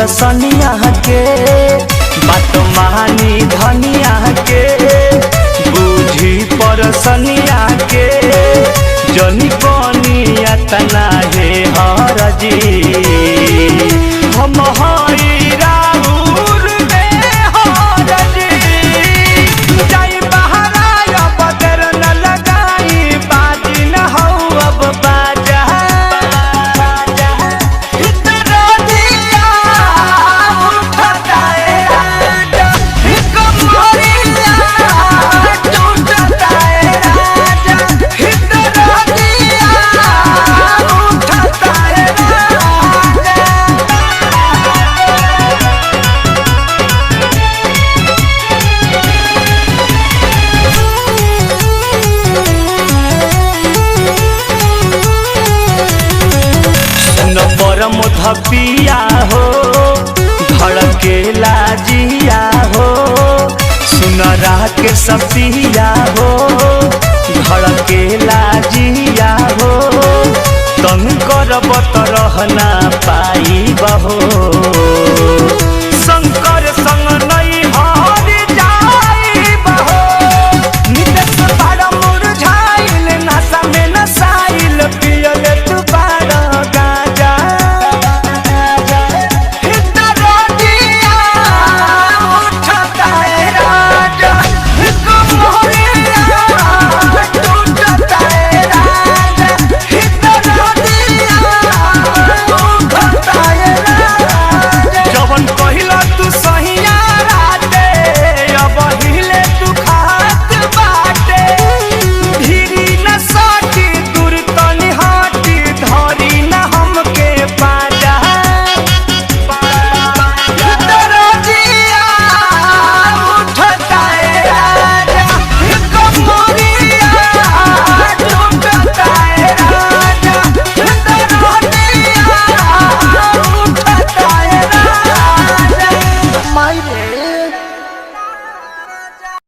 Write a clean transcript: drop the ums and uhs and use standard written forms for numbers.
परसनिया के बात मानी धनिया के बूझी परसनिया के जनी बनिया तना हे हरजी हम हई राउर में हरजी जाई बहराया बदर न लगाई बाजी न हो अब बाजा इतना दिया उठता है राजा कमरिया टूटता है राजा इतना दिया उठता है राजा। न परम धपिया हो धड़केला जिया हो सुनरा के सपिया हो धड़केला जिया हो तंग करब त रहना पाई बहो